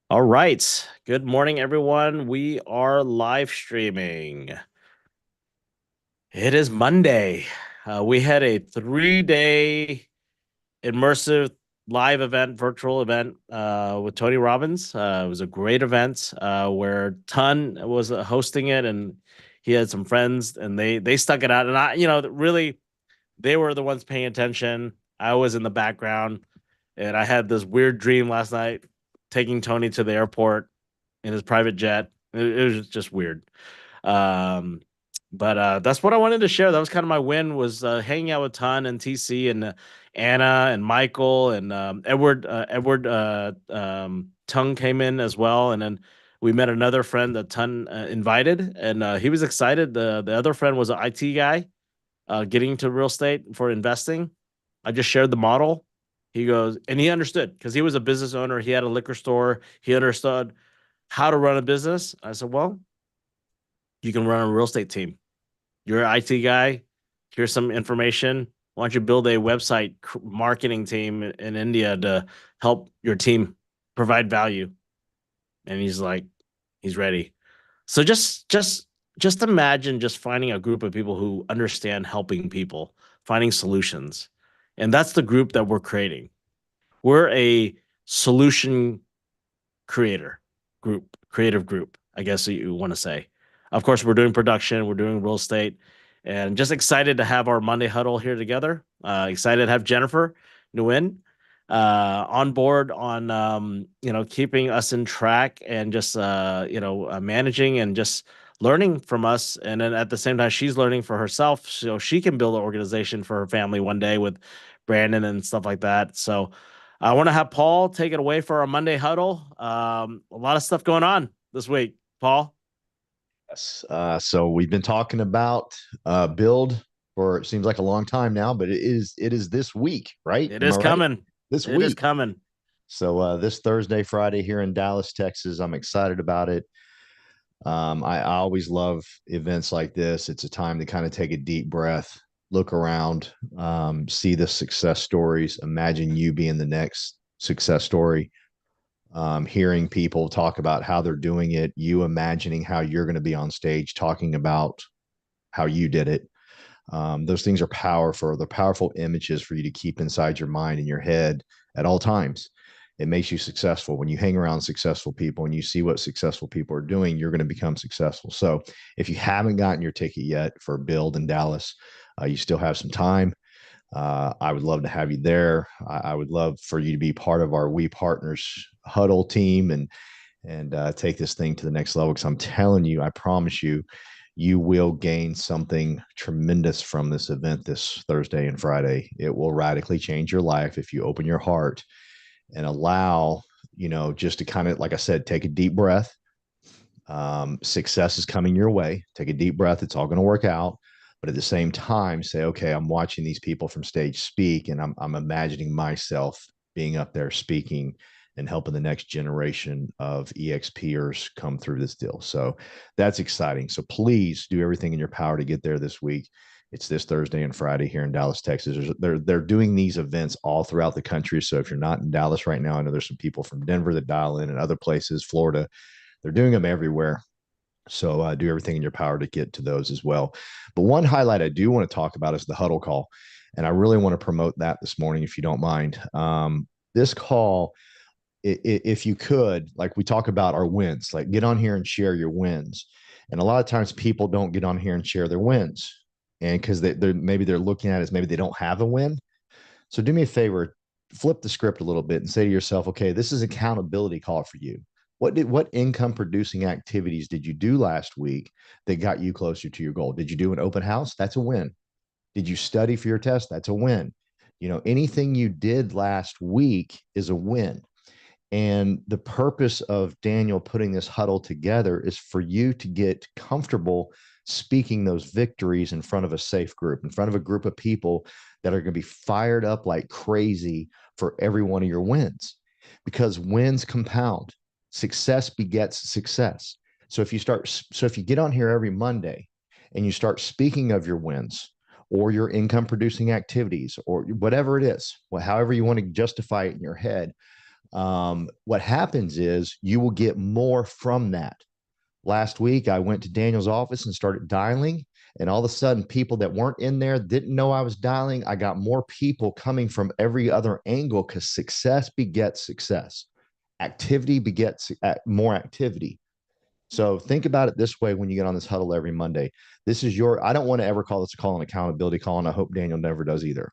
All right. Good morning, everyone. We are live streaming. It is Monday. We had a 3-day immersive live event, virtual event with Tony Robbins. It was a great event where Ton was hosting it, and he had some friends, and they stuck it out. And really, they were the ones paying attention. I was in the background, and I had this weird dream last night, taking Tony to the airport in his private jet. It was just weird. Um, but that's what I wanted to share. That was kind of my win was hanging out with Ton and TC and Anna and Michael and Edward Tung came in as well, and then we met another friend that Ton invited, and he was excited. The other friend was an IT guy getting into real estate for investing. I just shared the model. He goes, and he understood because he was a business owner. He had a liquor store. He understood how to run a business. I said, well, you can run a real estate team. You're an IT guy. Here's some information. Why don't you build a website marketing team in India to help your team provide value? And he's like, he's ready. So just imagine just finding a group of people who understand helping people, finding solutions. And that's the group that we're creating. We're a solution creator group, creative group, I guess you want to say. Of course, we're doing production, we're doing real estate, and just excited to have our Monday huddle here together. Excited to have Jennifer Nguyen on board on keeping us in track and just managing and just learning from us. And then at the same time, she's learning for herself, so she can build an organization for her family one day with Brandon and stuff like that. So I want to have Paul take it away for our Monday huddle. A lot of stuff going on this week, Paul. Yes. So we've been talking about build for it seems like a long time now, but it is this week, right? It Am I is right? coming. This It is week. coming. So this Thursday, Friday here in Dallas, Texas. I'm excited about it. I always love events like this. It's a time to kind of take a deep breath, look around, see the success stories, imagine you being the next success story, hearing people talk about how they're doing it, you imagining how you're going to be on stage talking about how you did it. Those things are powerful. They're powerful images for you to keep inside your mind and your head at all times. It makes you successful. When you hang around successful people and you see what successful people are doing, you're going to become successful. So if you haven't gotten your ticket yet for Build in Dallas, you still have some time. I would love to have you there. I would love for you to be part of our We Partners huddle team and take this thing to the next level. Because I'm telling you, I promise you, you will gain something tremendous from this event this Thursday and Friday. It will radically change your life if you open your heart and allow, just to kind of, like I said, take a deep breath. Success is coming your way. Take a deep breath. It's all going to work out. But at the same time, say, okay, I'm watching these people from stage speak, and I'm imagining myself being up there speaking and helping the next generation of EXPers come through this deal. So that's exciting. So please do everything in your power to get there this week. It's this Thursday and Friday here in Dallas, Texas. They're doing these events all throughout the country. So if you're not in Dallas right now, I know there's some people from Denver that dial in and other places, Florida. They're doing them everywhere. So do everything in your power to get to those as well. But one highlight I do want to talk about is the huddle call. And I really want to promote that this morning, if you don't mind. This call, if you could, like we talk about our wins, like get on here and share your wins. And a lot of times people don't get on here and share their wins. And because maybe they're looking at it as maybe they don't have a win. So do me a favor, flip the script a little bit and say to yourself, okay, this is accountability call for you. What income producing activities did you do last week that got you closer to your goal? Did you do an open house? That's a win. Did you study for your test? That's a win. Anything you did last week is a win. And the purpose of Daniel putting this huddle together is for you to get comfortable speaking those victories in front of a safe group, in front of a group of people that are going to be fired up like crazy for every one of your wins, because wins compound. Success begets success. So if you get on here every Monday and you start speaking of your wins or your income producing activities or whatever it is, however you want to justify it in your head, what happens is you will get more from that. Last week, I went to Daniel's office and started dialing. And all of a sudden, people that weren't in there didn't know I was dialing. I got more people coming from every other angle because success begets success. Activity begets more activity. So think about it this way when you get on this huddle every Monday. This is I don't want to ever call this a call an accountability call, and I hope Daniel never does either.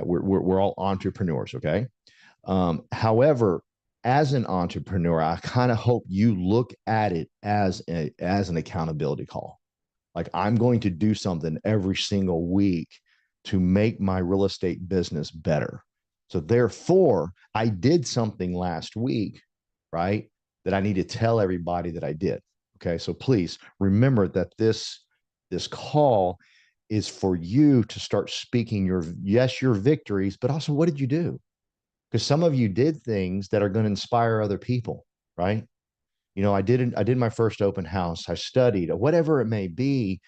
We're all entrepreneurs, okay? However, as an entrepreneur, I kind of hope you look at it as an accountability call. Like, I'm going to do something every single week to make my real estate business better. So therefore, I did something last week, right, that I need to tell everybody that I did. Okay. So please remember that this call is for you to start speaking your victories, but also, what did you do? Because some of you did things that are going to inspire other people, right? I did my first open house. I studied, or whatever it may be.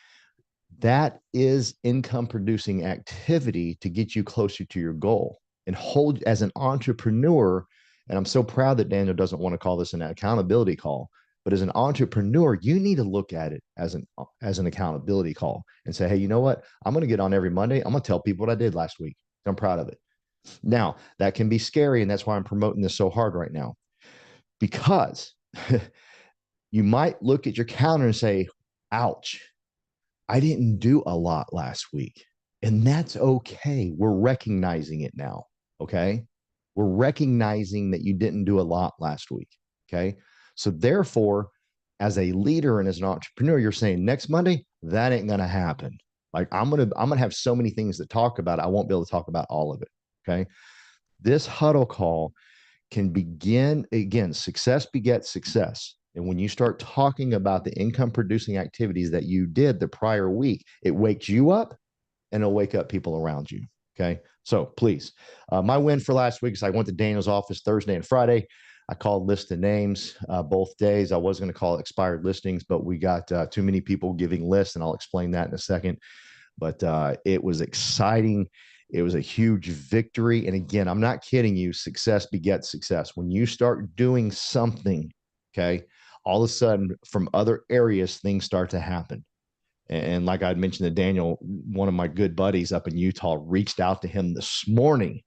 That is income producing activity to get you closer to your goal. And hold, as an entrepreneur, and I'm so proud that Daniel doesn't want to call this an accountability call, but as an entrepreneur, you need to look at it as an accountability call and say, hey, you know what? I'm going to get on every Monday. I'm going to tell people what I did last week. I'm proud of it. Now, that can be scary, and that's why I'm promoting this so hard right now, because you might look at your calendar and say, ouch, I didn't do a lot last week. And that's okay. We're recognizing it now. Okay. We're recognizing that you didn't do a lot last week. Okay. So therefore, as a leader and as an entrepreneur, you're saying next Monday, that ain't going to happen. Like, I'm going to have so many things to talk about. I won't be able to talk about all of it. Okay. This huddle call can begin, again, success begets success. And when you start talking about the income producing activities that you did the prior week, it wakes you up and it'll wake up people around you. Okay. So please, my win for last week is I went to Daniel's office Thursday and Friday. I called list of names both days. I was going to call it expired listings, but we got too many people giving lists, and I'll explain that in a second. But it was exciting. It was a huge victory. And again, I'm not kidding you. Success begets success. When you start doing something, okay, all of a sudden from other areas, things start to happen. And like I'd mentioned to Daniel, one of my good buddies up in Utah reached out to him this morning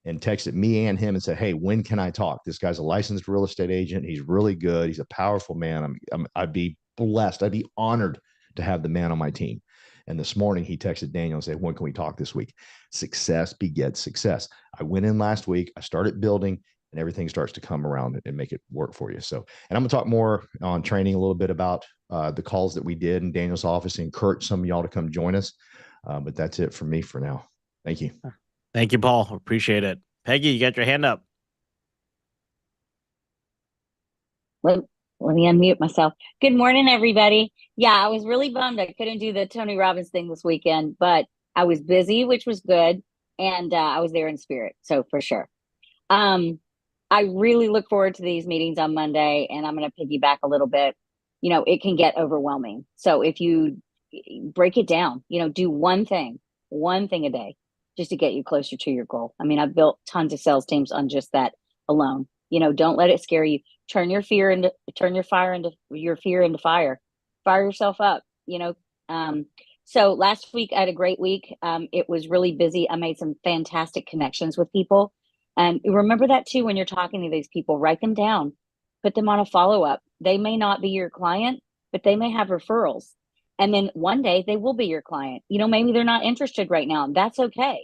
and texted me and him and said, hey, when can I talk? This guy's a licensed real estate agent. He's really good. He's a powerful man. I'd be blessed. I'd be honored to have the man on my team. And this morning he texted Daniel and said, when can we talk this week? Success begets success. I went in last week. I started building, and everything starts to come around and make it work for you. So, and I'm going to talk more on training a little bit about the calls that we did in Daniel's office and encourage some of y'all to come join us. But that's it for me for now. Thank you. Thank you, Paul. Appreciate it. Peggy, you got your hand up. Let me unmute myself. Good morning, everybody. Yeah, I was really bummed I couldn't do the Tony Robbins thing this weekend, but I was busy, which was good. And I was there in spirit. So for sure. I really look forward to these meetings on Monday, and I'm going to piggyback a little bit. It can get overwhelming. So if you break it down, do one thing a day just to get you closer to your goal. I mean, I've built tons of sales teams on just that alone. Don't let it scare you. Turn your fear into fire. Fire yourself up. So last week I had a great week. It was really busy. I made some fantastic connections with people. And remember that too, when you're talking to these people, write them down, put them on a follow-up. They may not be your client, but they may have referrals. And then one day they will be your client. Maybe they're not interested right now. That's okay.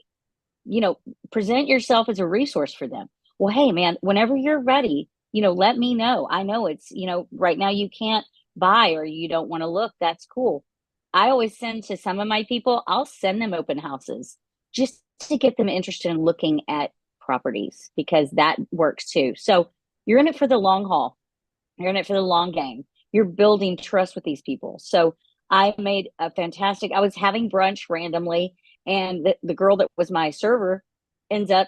Present yourself as a resource for them. Well, hey man, whenever you're ready, let me know. I know it's, right now you can't buy or you don't want to look. That's cool. I always send to some of my people, I'll send them open houses just to get them interested in looking at properties, because that works too. So you're in it for the long haul. You're in it for the long game. You're building trust with these people. So I was having brunch randomly, and the girl that was my server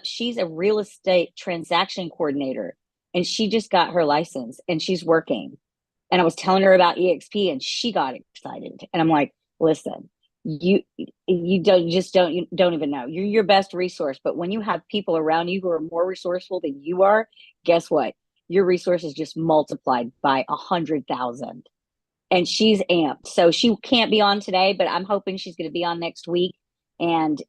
she's a real estate transaction coordinator, and she just got her license and she's working. And I was telling her about EXP and she got excited. And I'm like, listen, you don't even know. You're your best resource. But when you have people around you who are more resourceful than you are, guess what? Your resources just multiplied by 100,000. And she's amped. So she can't be on today, but I'm hoping she's going to be on next week. And,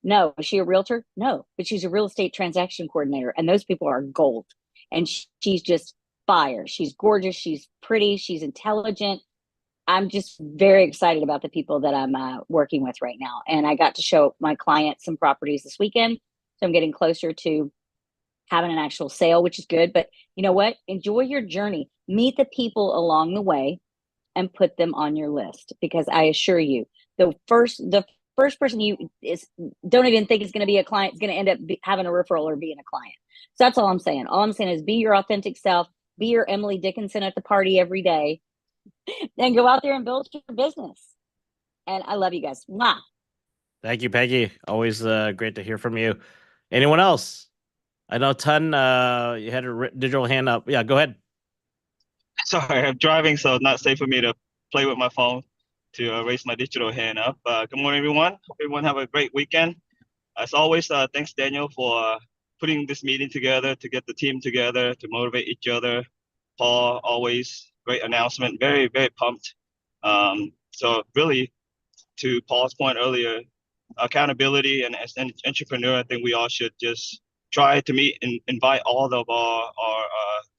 no, is she a realtor? No, but she's a real estate transaction coordinator. And those people are gold. And she's just fire. She's gorgeous. She's pretty. She's intelligent. I'm just very excited about the people that I'm working with right now. And I got to show my client some properties this weekend. So I'm getting closer to having an actual sale, which is good. But you know what? Enjoy your journey. Meet the people along the way and put them on your list, because I assure you, the first person you don't even think is going to be a client is going to end up having a referral or being a client. So that's all I'm saying. All I'm saying is be your authentic self, be your Emily Dickinson at the party every day, and go out there and build your business. And I love you guys. Mwah. Thank you, Peggy. Always great to hear from you. Anyone else? I know Ton, you had a digital hand up. Yeah, go ahead. Sorry, I'm driving, so not safe for me to play with my phone to raise my digital hand up. Good morning, everyone. Hope everyone have a great weekend. As always, thanks, Daniel, for putting this meeting together, to get the team together, to motivate each other. Paul, always great announcement. Very, very pumped. So really, to Paul's point earlier, accountability, and as an entrepreneur, I think we all should just try to meet and invite all of our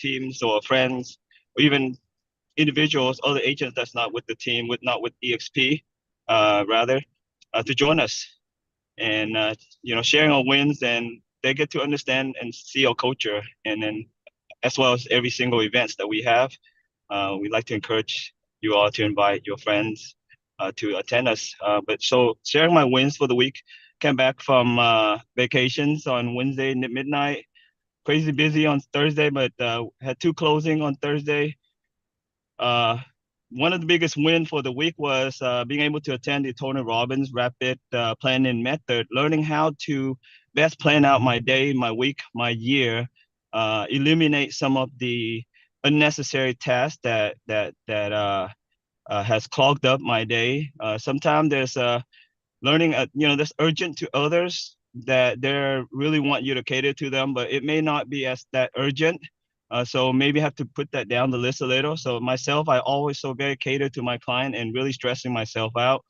teams or friends, or even individuals, other agents that's not with the team, not with EXP, rather, to join us, and sharing our wins, and they get to understand and see our culture, and then as well as every single events that we have. We'd like to encourage you all to invite your friends to attend us. But so sharing my wins for the week, came back from vacations on Wednesday midnight, crazy busy on Thursday, but had 2 closing on Thursday. One of the biggest wins for the week was being able to attend the Tony Robbins Rapid Planning Method, learning how to best plan out my day, my week, my year, eliminate some of the unnecessary tasks that has clogged up my day. Sometimes there's learning, there's urgent to others that they really want you to cater to them, but it may not be as that urgent. So maybe have to put that down the list a little. So myself, I always so very cater to my client and really stressing myself out.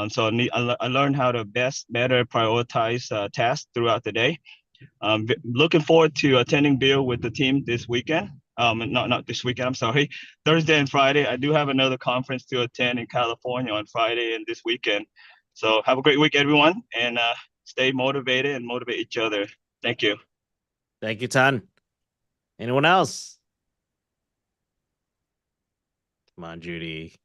So I learned how to better prioritize tasks throughout the day. Looking forward to attending Bill with the team this weekend. Not this weekend, I'm sorry. Thursday and Friday. I do have another conference to attend in California on Friday and this weekend. So have a great week, everyone, and stay motivated and motivate each other. Thank you. Thank you, Ton. Anyone else? Come on, Judy.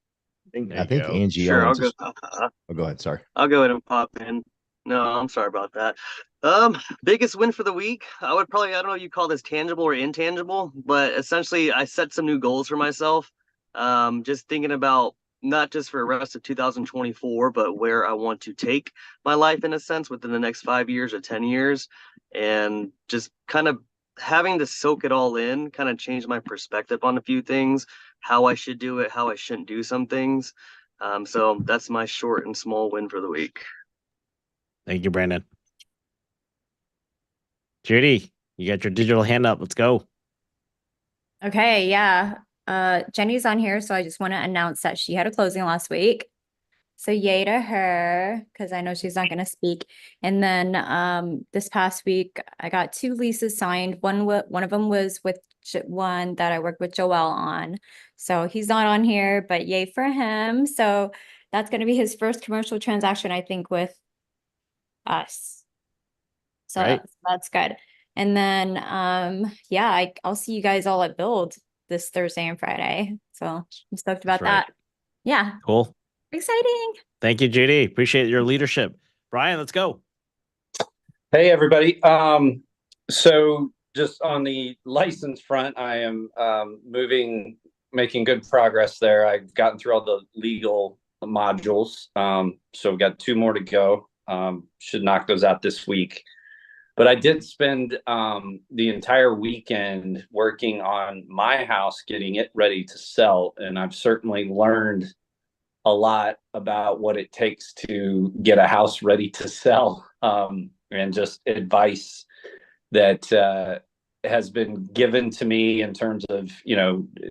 I think go. Angie Sure, I'll owns. go. Oh, go ahead. Sorry. I'll go ahead and pop in. No, I'm sorry about that. Biggest win for the week. I would probably, I don't know if you call this tangible or intangible, but essentially I set some new goals for myself. Just thinking about not just for the rest of 2024, but where I want to take my life in a sense within the next 5 years or 10 years, and just kind of having to soak it all in, kind of change my perspective on a few things, how I should do it, how I shouldn't do some things. So that's my short and small win for the week. Thank you, Brandon. Judy, you got your digital hand up. Let's go. Okay, yeah. Jenny's on here, so I just want to announce that she had a closing last week. So yay to her, because I know she's not going to speak. And then this past week, I got 2 leases signed. One of them was with one that I worked with Joel on. So he's not on here, but yay for him. So that's going to be his first commercial transaction, I think, with us. So Right. that's good. And then yeah, I'll see you guys all at Build this Thursday and Friday. So I'm stoked about That's right. that. Yeah, Cool. exciting. Thank you, Judy. Appreciate your leadership. Brian, let's go. Hey, everybody. So just on the license front, I am making good progress there. I've gotten through all the legal modules. So we've got 2 more to go. Should knock those out this week. But I did spend the entire weekend working on my house, getting it ready to sell. And I've certainly learned a lot about what it takes to get a house ready to sell, and just advice that has been given to me in terms of,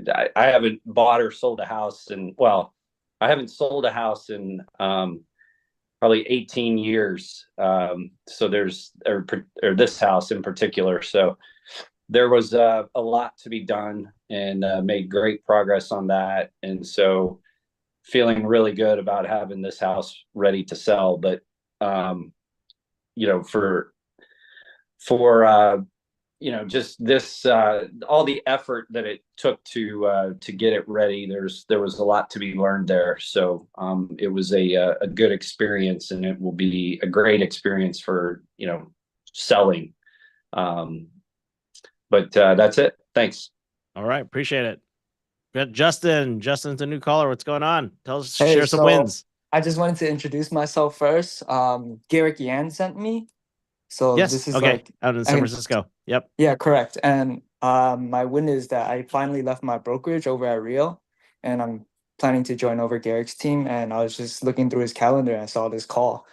I haven't bought or sold a house I haven't sold a house in probably 18 years. So or this house in particular. So there was a lot to be done, and made great progress on that. And so feeling really good about having this house ready to sell. But, for just this, all the effort that it took to get it ready, there was a lot to be learned there. So it was a good experience, and it will be a great experience for selling. But that's it. Thanks. All right, appreciate it. Got Justin. Justin's the new caller. What's going on? Tell us, Hey, share some so wins. I just wanted to introduce myself first. Garrick Yan sent me. So Yes. this is Okay. Out in San I mean, Francisco. Yep. yeah, correct. And my win is that I finally left my brokerage over at Rio, and I'm planning to join over Garrick's team. And I was just looking through his calendar and I saw this call.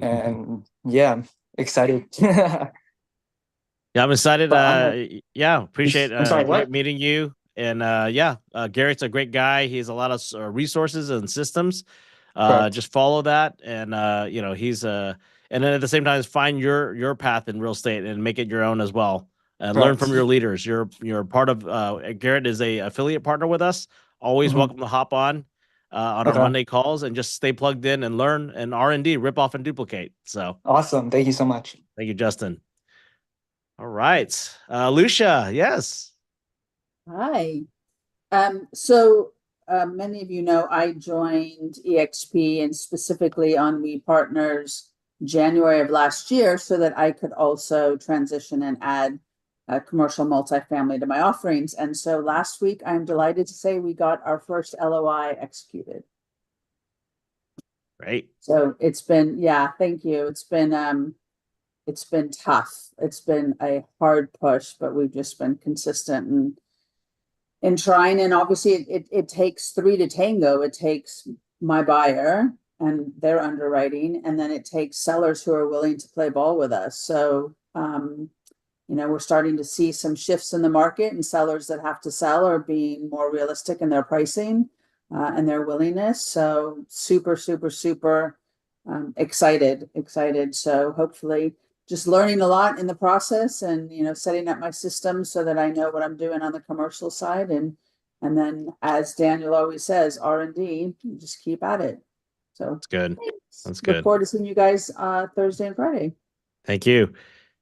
And yeah, I'm excited. Yeah, I'm excited. But I'm Appreciate I'm sorry, what? meeting you. And Garrett's a great guy. He has a lot of resources and systems. Correct. Just follow that, and he's and then at the same time, find your path in real estate and make it your own as well. And learn Correct. from your leaders. You're part of Garrett is a affiliate partner with us. Always Mhm. welcome to hop on our Okay. Monday calls and just stay plugged in and learn and R&D, rip off and duplicate. So Awesome. Thank you so much. thank you, Justin. All right, Lucia. Yes. Hi. Many of you know I joined EXP and specifically on We Partners January of last year so that I could also transition and add commercial multifamily to my offerings. And so last week, I'm delighted to say we got our first LOI executed. Great. So it's been, thank you. It's been tough. It's been a hard push, but we've just been consistent and trying. And obviously it takes three to tango. It takes my buyer and their underwriting, and then it takes sellers who are willing to play ball with us. So, we're starting to see some shifts in the market, and sellers that have to sell are being more realistic in their pricing and their willingness. So super, super, super excited. So hopefully just learning a lot in the process and, setting up my system so that I know what I'm doing on the commercial side. And then, as Daniel always says, R&D, just keep at it. So That's good. thanks. That's good. Look forward to seeing you guys Thursday and Friday. Thank you.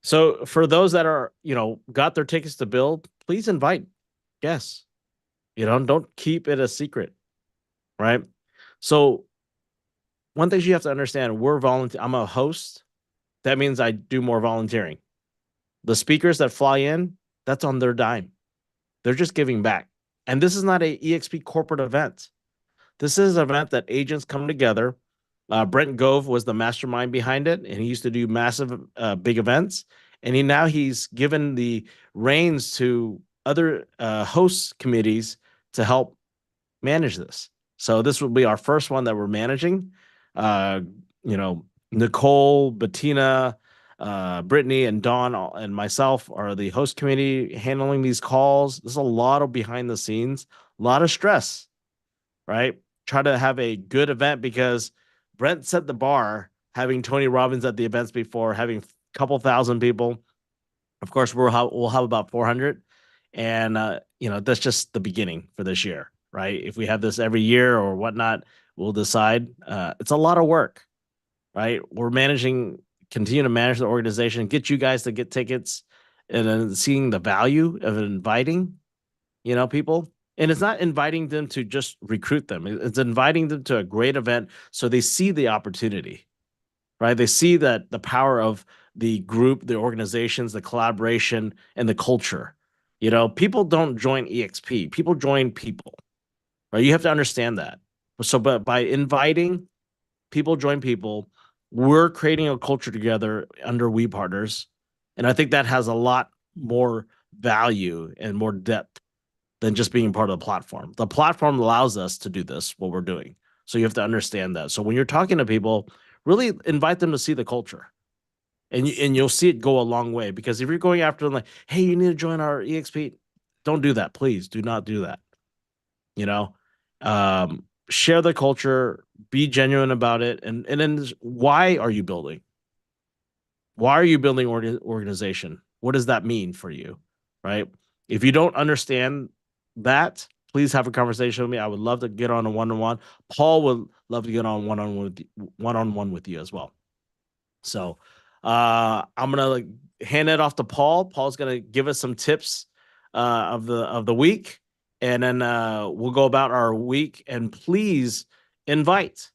So for those that are, got their tickets to build, please invite guests. Don't keep it a secret, right? So one thing you have to understand, I'm a host. That means I do more volunteering. The speakers that fly in, that's on their dime. They're just giving back. And this is not a EXP corporate event. This is an event that agents come together. Brent Gove was the mastermind behind it, and he used to do massive, big events. And he's given the reins to other host committees to help manage this. So this will be our first one that we're managing. Nicole, Bettina, Brittany, and Dawn and myself are the host committee handling these calls. There's a lot of behind the scenes, a lot of stress, right? Try to have a good event because Brent set the bar, having Tony Robbins at the events before, having a couple thousand people. Of course, we'll have about 400. And, that's just the beginning for this year, right? If we have this every year or whatnot, we'll decide. It's a lot of work, right? We're continue to manage the organization, get you guys to get tickets, and then seeing the value of inviting, people. And it's not inviting them to just recruit them. It's inviting them to a great event so they see the opportunity, right? They see that the power of the group, the organizations, the collaboration, and the culture. People don't join EXP. People join people, right? You have to understand that. So, but by inviting people, join people, we're creating a culture together under We Partners. And I think that has a lot more value and more depth than just being part of the platform. The platform allows us to do this, what we're doing. So you have to understand that. So when you're talking to people, really invite them to see the culture. And you'll see it go a long way, because if you're going after them like, hey, you need to join our EXP, don't do that. Please do not do that. You know, share the culture, be genuine about it. And then why are you building? Why are you building organization? What does that mean for you? Right. If you don't understand that, please have a conversation with me. I would love to get on a one-on-one. Paul would love to get on one-on-one with you as well. So I'm gonna hand it off to Paul. Paul's gonna give us some tips of the week, and then we'll go about our week. And please invite.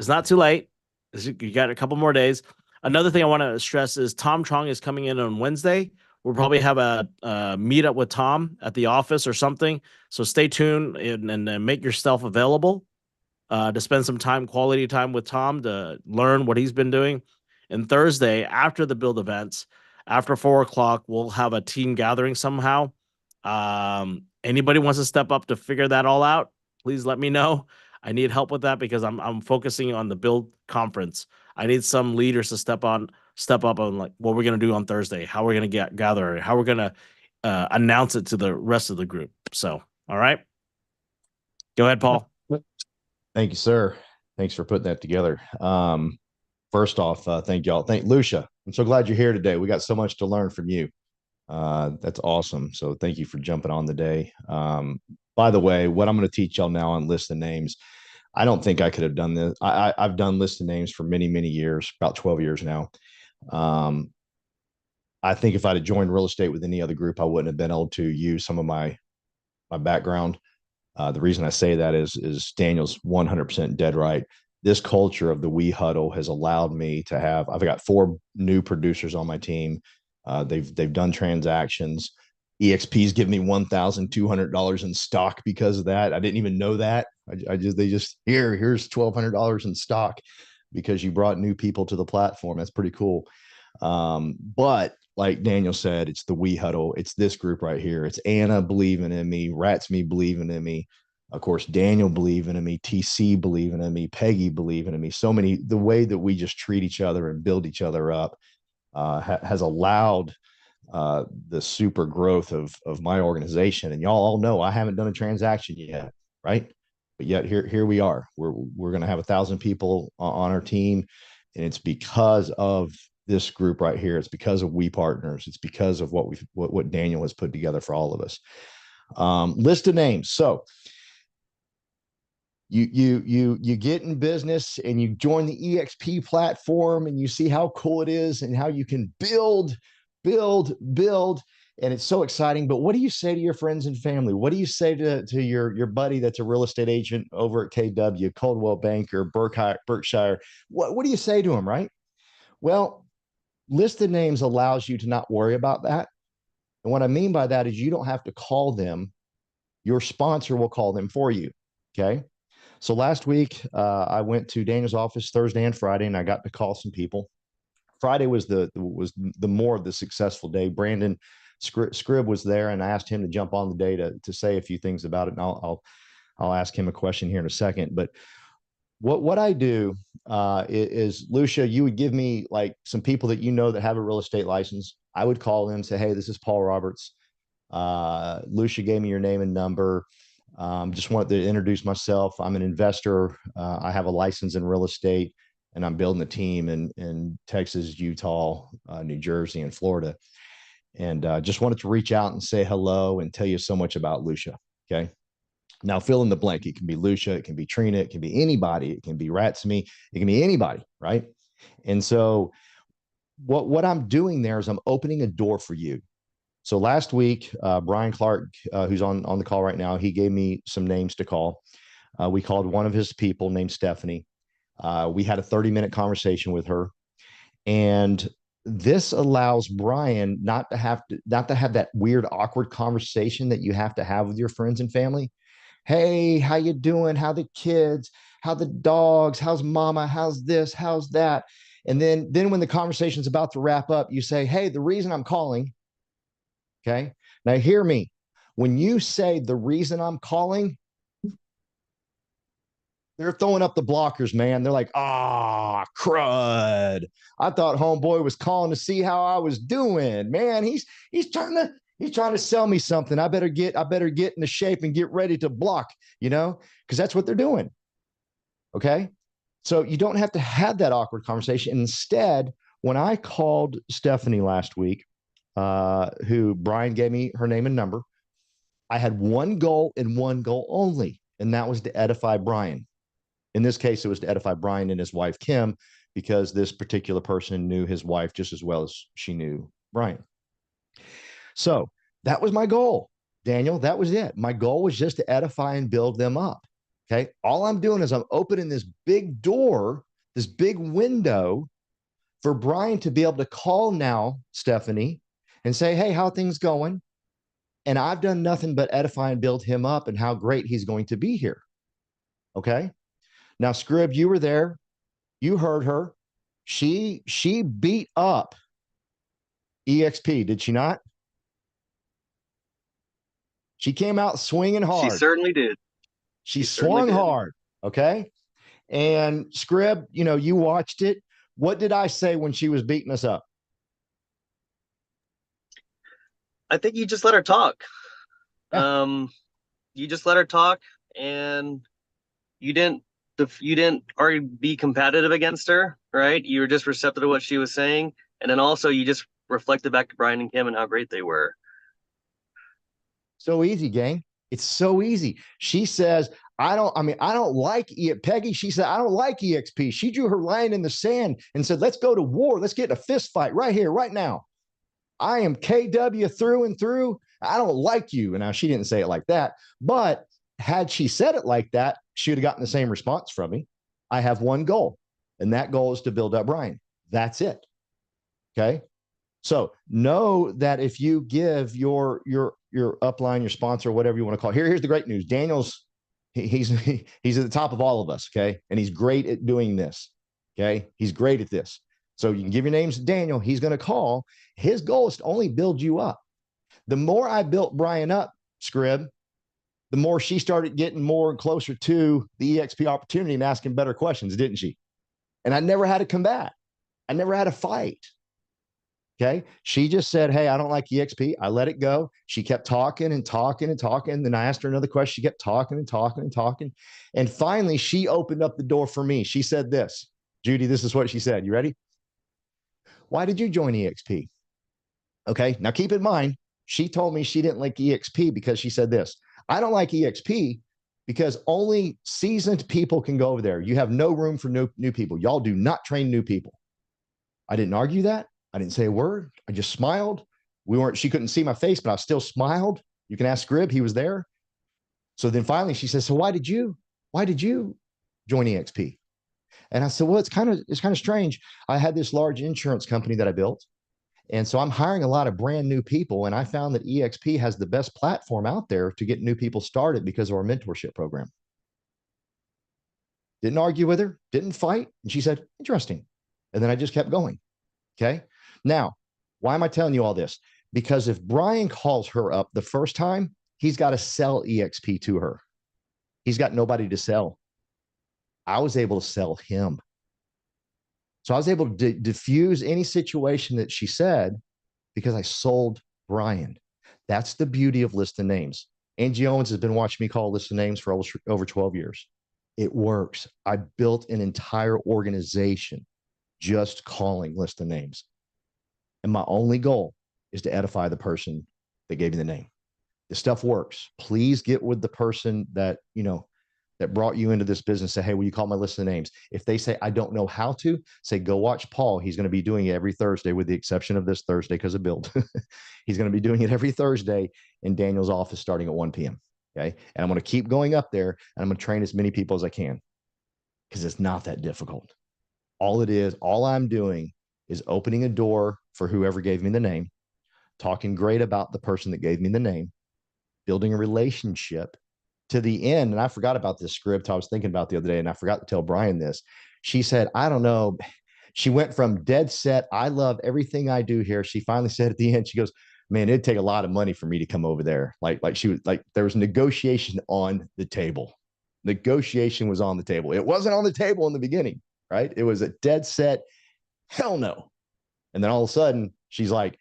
It's not too late. You got a couple more days. Another thing I want to stress is Tom Trong is coming in on Wednesday. We'll probably have a meetup with Tom at the office or something. So stay tuned and make yourself available to spend some time, quality time with Tom, to learn what he's been doing. And Thursday, after the build events, after 4:00, we'll have a team gathering somehow. Anybody wants to step up to figure that all out, please let me know. I need help with that, because I'm focusing on the build conference. I need some leaders to step up on like what we're gonna do on Thursday, how we're gonna gather, how we're gonna announce it to the rest of the group. So, all right, go ahead, Paul. Thank you, sir. Thanks for putting that together. First off, thank y'all. Thank Lucia. I'm so glad you're here today. We got so much to learn from you. That's awesome. So thank you for jumping on the day. By the way, what I'm going to teach y'all now on list of names, I don't think I could have done this. I've done list of names for many, many years, about 12 years now. I think if I'd have joined real estate with any other group, I wouldn't have been able to use some of my background. The reason I say that is Daniel's 100% dead right. This culture of the We Huddle has allowed me to have, I've got 4 new producers on my team. They've done transactions. EXP's given me $1,200 in stock because of that. I didn't even know that. Here's $1,200 in stock because you brought new people to the platform. That's pretty cool. But like Daniel said, it's the We Huddle. It's this group right here. It's Anna believing in me, Ratsme believing in me. Of course, Daniel believing in me, TC believing in me, Peggy believing in me. So many, the way that we just treat each other and build each other up has allowed the super growth of my organization. And y'all all know I haven't done a transaction yet, right? But yet here we are. We're going to have 1,000 people on our team, and it's because of this group right here. It's because of We Partners. It's because of what Daniel has put together for all of us. List of names. So you get in business and you join the EXP platform, and you see how cool it is and how you can build, and it's so exciting. But what do you say to your friends and family? What do you say to your buddy that's a real estate agent over at KW, Coldwell Banker, Berkshire? What do you say to him, right? Well, list of names allows you to not worry about that. And what I mean by that is you don't have to call them. Your sponsor will call them for you. Okay. So last week, I went to Daniel's office Thursday and Friday, and I got to call some people. Friday was the more of the successful day. Brandon Scribb was there, and I asked him to jump on the day to say a few things about it. And I'll ask him a question here in a second. But what I do is, Lucia, you would give me like some people that you know that have a real estate license. I would call them, say, hey, this is Paul Roberts. Lucia gave me your name and number. Just wanted to introduce myself. I'm an investor. I have a license in real estate, and I'm building a team in Texas, Utah, New Jersey, and Florida. And just wanted to reach out and say hello and tell you so much about Lucia. Okay. Now fill in the blank. It can be Lucia. It can be Trina. It can be anybody. It can be Ratsme. It can be anybody. Right. And so what I'm doing there is I'm opening a door for you. So last week, Brian Clark, who's on the call right now, he gave me some names to call. We called one of his people named Stephanie. We had a 30-minute conversation with her, and this allows Brian not to have that weird, awkward conversation that you have to have with your friends and family. Hey, how you doing? How the kids? How the dogs? How's mama? How's this? How's that? And then when the conversation's about to wrap up, you say, hey, the reason I'm calling. Okay. Now hear me. When you say the reason I'm calling, They're throwing up the blockers, man. They're like, ah, crud. I thought homeboy was calling to see how I was doing. Man, he's trying to sell me something. I better get into shape and get ready to block, because that's what they're doing. Okay. So you don't have to have that awkward conversation. Instead, when I called Stephanie last week, who Brian gave me her name and number, I had one goal and one goal only, and that was to edify Brian. In this case, it was to edify Brian and his wife, Kim, because this particular person knew his wife just as well as she knew Brian. So that was my goal, Daniel. That was it. My goal was just to edify and build them up. Okay. All I'm doing is I'm opening this big door, this big window for Brian to be able to call now, Stephanie, and say, hey, how are things going? And I've done nothing but edify and build him up and how great he's going to be here. Okay. Now, Scrib, you were there. You heard her. She beat up EXP, did she not? She came out swinging hard. She certainly did. She swung hard. Okay. And Scrib, you watched it. What did I say when she was beating us up? I think you just let her talk. Yeah. You just let her talk, and you didn't already be competitive against her, right? You were just receptive to what she was saying, and then also you just reflected back to Brian and Kim and how great they were. So easy, gang. It's so easy. She says, I don't like Peggy. She said, I don't like EXP. She drew her line in the sand and said, let's go to war. Let's get in a fist fight right here, right now. I am KW through and through. I don't like you. And now she didn't say it like that, but had she said it like that, she would have gotten the same response from me. I have one goal, and that goal is to build up Brian. That's it. Okay. So know that if you give your upline, your sponsor, whatever you want to call it, here's the great news. Daniel's he's at the top of all of us. Okay. And he's great at doing this. Okay. He's great at this. So you can give your names to Daniel. He's going to call. His goal is to only build you up. The more I built Brian up, Scrib, the more she started getting more closer to the EXP opportunity and asking better questions, didn't she? And I never had to combat. I never had to fight. Okay. She just said, hey, I don't like EXP. I let it go. She kept talking and talking and talking. Then I asked her another question. She kept talking and talking and talking. And finally, she opened up the door for me. She said this, Judy, this is what she said. You ready? Why did you join EXP? Okay. Now keep in mind, she told me she didn't like EXP because she said this. I don't like EXP because only seasoned people can go over there. You have no room for new people. Y'all do not train new people. I didn't argue that. I didn't say a word. I just smiled. She couldn't see my face, but I still smiled. You can ask Scrib, he was there. So then finally she says, so why did you join EXP? And I said, well, it's kind of strange. I had this large insurance company that I built. And so I'm hiring a lot of brand new people. And I found that EXP has the best platform out there to get new people started because of our mentorship program. Didn't argue with her, didn't fight. And she said, interesting. And then I just kept going. Okay. Now, why am I telling you all this? Because if Brian calls her up the first time, he's got to sell EXP to her. He's got nobody to sell. I was able to sell him. So I was able to diffuse any situation that she said because I sold Brian. That's the beauty of List of Names. Angie Owens has been watching me call List of Names for over 12 years. It works. I built an entire organization just calling List of Names. And my only goal is to edify the person that gave you the name. This stuff works. Please get with the person that, that brought you into this business. Say, hey, will you call my List of Names? If they say, I don't know how to, say, go watch Paul. He's going to be doing it every Thursday with the exception of this Thursday because of build. He's going to be doing it every Thursday in Daniel's office starting at 1 p.m. Okay. And I'm going to keep going up there and I'm going to train as many people as I can because it's not that difficult. All I'm doing is opening a door for whoever gave me the name, talking great about the person that gave me the name, building a relationship to the end. And I forgot about this script I was thinking about the other day, and I forgot to tell Brian this. She said, I don't know. She went from dead set, I love everything I do here. She finally said at the end, she goes, man, it'd take a lot of money for me to come over there. Like she was like, there was negotiation on the table. Negotiation was on the table. It wasn't on the table in the beginning, right? It was a dead set, hell no. And then all of a sudden she's like,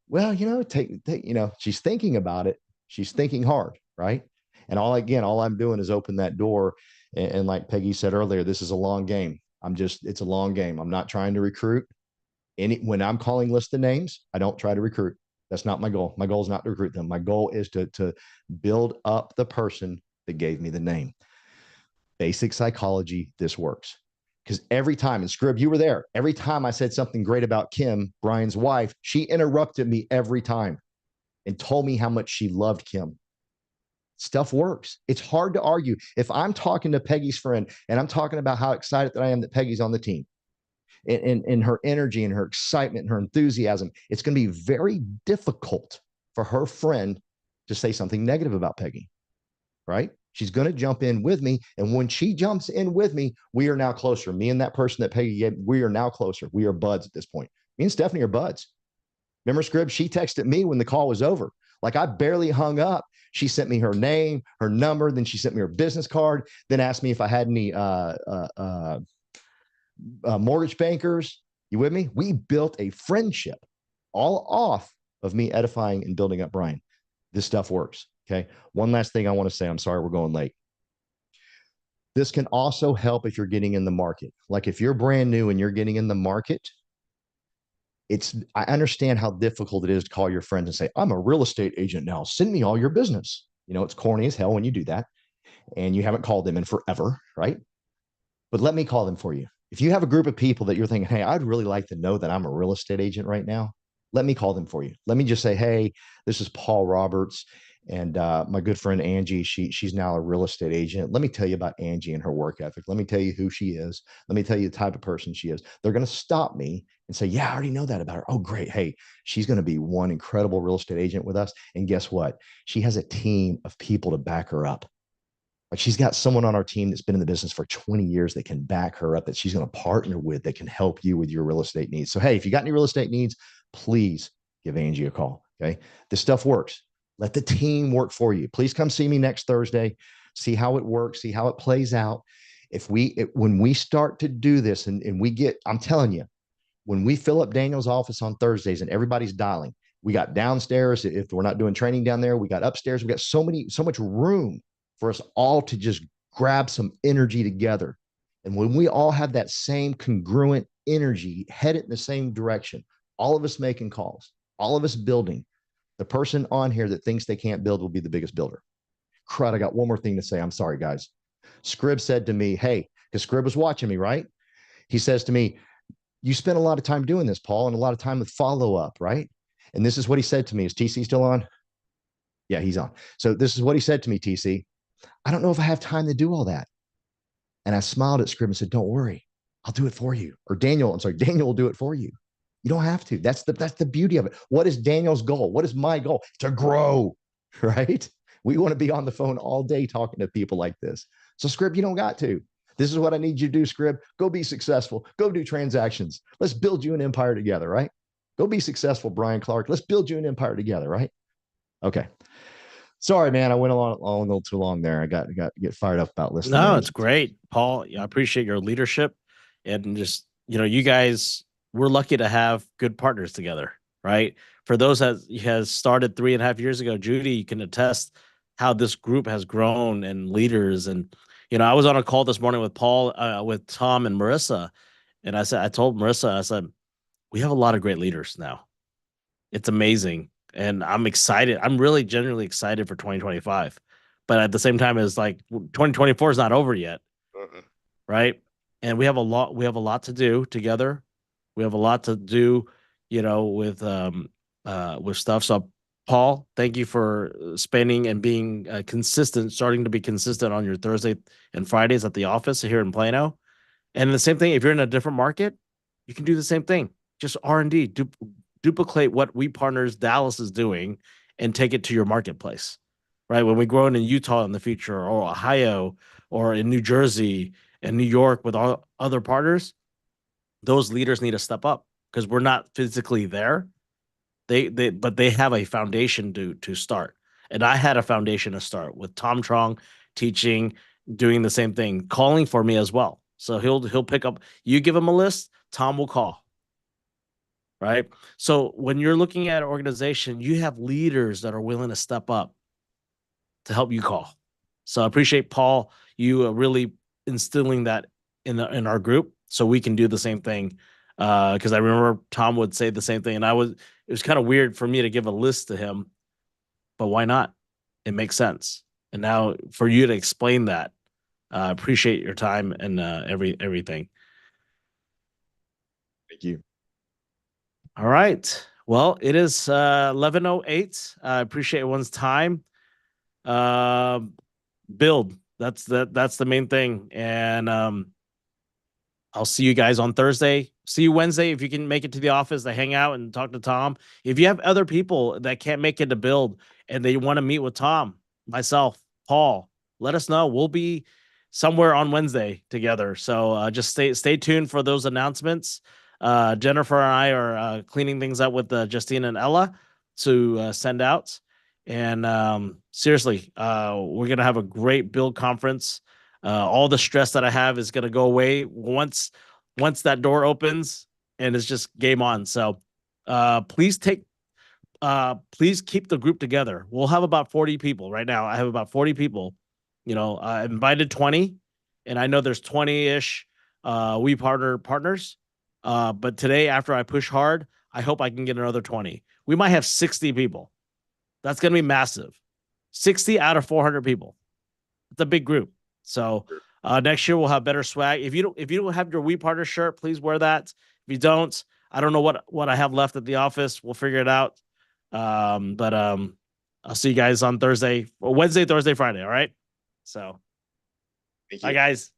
well, take, she's thinking about it. She's thinking hard, right? And all I'm doing is open that door. And like Peggy said earlier, this is a long game. It's a long game. I'm not trying to recruit. When I'm calling list of names, I don't try to recruit. That's not my goal. My goal is not to recruit them. My goal is to build up the person that gave me the name. Basic psychology, this works. Because every time, and Scrib, you were there, every time I said something great about Kim, Brian's wife, she interrupted me every time and told me how much she loved Kim. Stuff works. It's hard to argue. If I'm talking to Peggy's friend and I'm talking about how excited that I am that Peggy's on the team, and her energy and her excitement and her enthusiasm, it's going to be very difficult for her friend to say something negative about Peggy, right? She's going to jump in with me. And when she jumps in with me, we are now closer. Me and that person that Peggy gave, we are now closer. We are buds at this point. Me and Stephanie are buds. Remember, Scrib, she texted me when the call was over. Like, I barely hung up. She sent me her name, her number. Then she sent me her business card, then asked me if I had any mortgage bankers. You with me? We built a friendship all off of me edifying and building up Brian. This stuff works. Okay. One last thing I want to say. I'm sorry we're going late. This can also help if you're getting in the market. Like, if you're brand new and you're getting in the market, I understand how difficult it is to call your friends and say, I'm a real estate agent now. Send me all your business. It's corny as hell when you do that and you haven't called them in forever, right? But let me call them for you. If you have a group of people that you're thinking, hey, I'd really like to know that I'm a real estate agent right now, let me call them for you. Let me just say, hey, this is Paul Roberts. And my good friend Angie, she's now a real estate agent. Let me tell you about Angie and her work ethic. Let me tell you who she is. Let me tell you the type of person she is. They're going to stop me and say, yeah, I already know that about her. Oh, great. Hey, she's going to be one incredible real estate agent with us. And guess what? She has a team of people to back her up. Like, she's got someone on our team that's been in the business for 20 years that can back her up, that she's going to partner with, that can help you with your real estate needs. So, hey, if you got any real estate needs, please give Angie a call. Okay. This stuff works. Let the team work for you. Please come see me next Thursday. See how it works. See how it plays out. When we start to do this and we get, I'm telling you, when we fill up Daniel's office on Thursdays and everybody's dialing, we got downstairs. If we're not doing training down there, we got upstairs. We got so much room for us all to just grab some energy together. And when we all have that same congruent energy, headed in the same direction, all of us making calls, all of us building, the person on here that thinks they can't build will be the biggest builder. Crud, I got one more thing to say. I'm sorry, guys. Scrib said to me, hey, because Scrib was watching me, right? He says to me, you spent a lot of time doing this, Paul, and a lot of time with follow-up, right? And this is what he said to me. Is TC still on? Yeah, he's on. So this is what he said to me, TC. I don't know if I have time to do all that. And I smiled at Scrib and said, don't worry, I'll do it for you. Or Daniel will do it for you. You don't have to. That's the beauty of it. What is Daniel's goal? What is my goal? To grow, right? We want to be on the phone all day talking to people like this. So Scrib, you don't got to. This is what I need you to do, Scrib. Go be successful. Go do transactions. Let's build you an empire together, right? Go be successful, Brian Clark. Let's build you an empire together, right? Okay. Sorry, man. I went on a little too long there. I got to get fired up about listening. No, it's great, Paul. I appreciate your leadership and just, you guys, we're lucky to have good partners together, right? For those that has started 3.5 years ago, Judy, you can attest how this group has grown and leaders. And, I was on a call this morning with Paul, with Tom and Marissa. And I told Marissa, I said, we have a lot of great leaders now. It's amazing. And I'm excited. I'm really genuinely excited for 2025. But at the same time, it's like 2024 is not over yet. Right. And we have a lot to do together. We have a lot to do, with stuff. So, Paul, thank you for spending and being consistent, starting to be consistent on your Thursday and Fridays at the office here in Plano. And the same thing, if you're in a different market, you can do the same thing. Just R&D, duplicate what We Partners Dallas is doing and take it to your marketplace, right? When we grow in Utah in the future, or Ohio, or in New Jersey and New York with our other partners, those leaders need to step up because we're not physically there. But they have a foundation to start. And I had a foundation to start with Tom Trong teaching doing the same thing, calling for me as well. So he'll pick up. You give him a list, Tom will call. Right. So when you're looking at an organization, you have leaders that are willing to step up to help you call. So I appreciate Paul, you really instilling that in our group, so we can do the same thing. Because I remember Tom would say the same thing, and it was kind of weird for me to give a list to him, but why not? It makes sense. And now for you to explain that, appreciate your time and everything. Thank you. All right. Well, it is 11:08. I appreciate everyone's time. Build. That's the main thing. And I'll see you guys on Thursday. See you Wednesday if you can make it to the office to hang out and talk to Tom. If you have other people that can't make it to Build and they want to meet with Tom, myself, Paul, let us know. We'll be somewhere on Wednesday together. So just stay tuned for those announcements. Jennifer and I are cleaning things up with Justine and Ella to send out. And seriously, we're going to have a great Build conference. All the stress that I have is going to go away once that door opens, and it's just game on. So please keep the group together. We'll have about 40 people right now. I have about 40 people. I invited 20, and I know there's 20-ish we partners. But today, after I push hard, I hope I can get another 20. We might have 60 people. That's going to be massive. 60 out of 400 people. It's a big group. So next year we'll have better swag. If you don't have your We Partner shirt, please wear that. If you don't, I don't know what I have left at the office. We'll figure it out. But I'll see you guys on Thursday, or Wednesday, Thursday, Friday. All right. So, bye guys.